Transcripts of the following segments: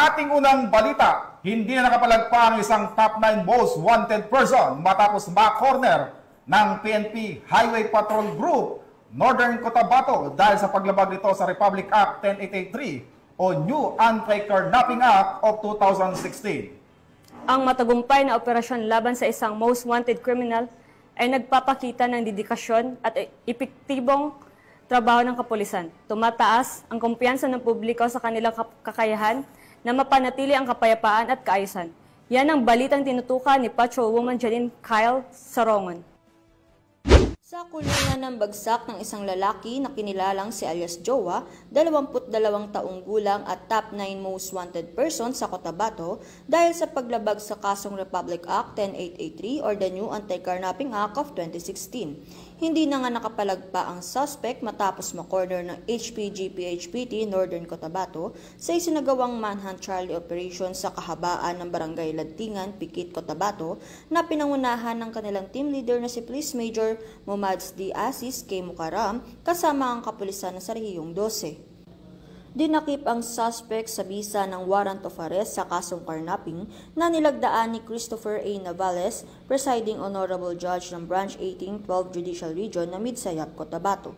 ating unang balita, hindi na nakapalagpa ang isang top 9 most wanted person matapos ma-corner ng PNP Highway Patrol Group Northern Cotabato dahil sa paglabag nito sa Republic Act 10883 o New Anti-Carnapping Act of 2016. Ang matagumpay na operasyon laban sa isang most wanted criminal ay nagpapakita ng dedikasyon at epektibong trabaho ng kapulisan. Tumataas ang kumpiyansa ng publiko sa kanilang kakayahan na mapanatili ang kapayapaan at kaayusan. Yan ang balitang tinutukan ni Patrolwoman Janine Kyle Sarongon. Sa kulungan ng bagsak ng isang lalaki na kinilalang si alias Jowa, 22 taong gulang at top 9 most wanted person sa Cotabato dahil sa paglabag sa kasong Republic Act 10883 or the New Anti-Carnapping Act of 2016. Hindi na nga nakapalagpa ang suspect matapos makorner ng HPG-PHPT Northern Cotabato sa isinagawang manhunt Charlie operation sa kahabaan ng Barangay Lantingan, Pikit, Cotabato na pinangunahan ng kanilang team leader na si Police Major Momads D. Aziz K. Mukaram kasama ang kapulisan ng Sarhiyong 12. Dinakip ang suspect sa bisa ng warrant of arrest sa kasong carnapping na nilagdaan ni Christopher A. Navales, Presiding Honorable Judge ng Branch 18, 12 Judicial Region na Midsayap, Cotabato.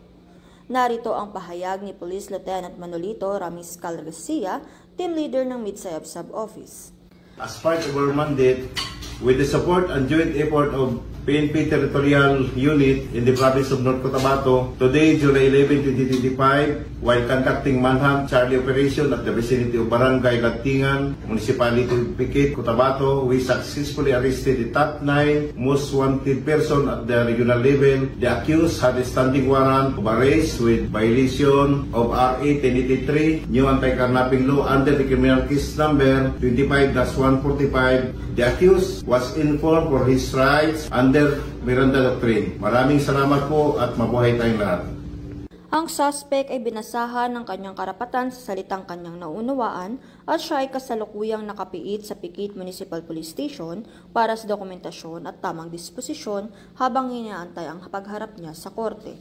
Narito ang pahayag ni Police Lieutenant Manolito Ramiscal Garcia, Team Leader ng Midsayap Sub-Office. As part of our mandate, with the support and joint effort of PNP Territorial Unit in the province of North Cotabato, today, July 11, 2025, while conducting manhunt Charlie operation at the vicinity of Barangay Lantingan, Municipality of Pikit, Cotabato, we successfully arrested the top 9 most wanted person at the regional level. The accused had a standing warrant of arrest with violation of RA 1083, New Anti-Carnapping Law under the criminal case number 25-145. The accused was informed for his rights under Miranda Doctrine. Maraming salamat po at mabuhay tayong lahat. Ang suspect ay binasahan ng kanyang karapatan sa salitang kanyang naunawaan at siya ay kasalukuyang nakapiit sa Pikit Municipal Police Station para sa dokumentasyon at tamang disposisyon habang inaantay ang pagharap niya sa korte.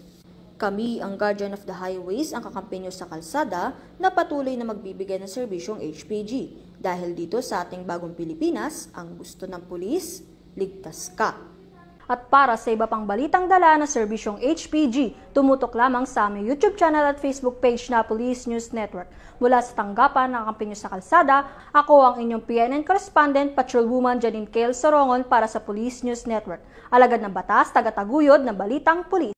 Kami, ang Guardian of the Highways, ang kakampenyo sa kalsada na patuloy na magbibigay ng serbisyong HPG. Dahil dito sa ating bagong Pilipinas, ang gusto ng pulis, ligtas ka. At para sa iba pang balitang dala na serbisyong HPG, tumutok lamang sa aming YouTube channel at Facebook page na Police News Network. Mula sa tanggapan ng kampenyo sa kalsada, ako ang inyong PNN correspondent, Patrolwoman Janine Kyle Sarongon para sa Police News Network. Alagad ng batas, tagataguyod ng balitang pulis.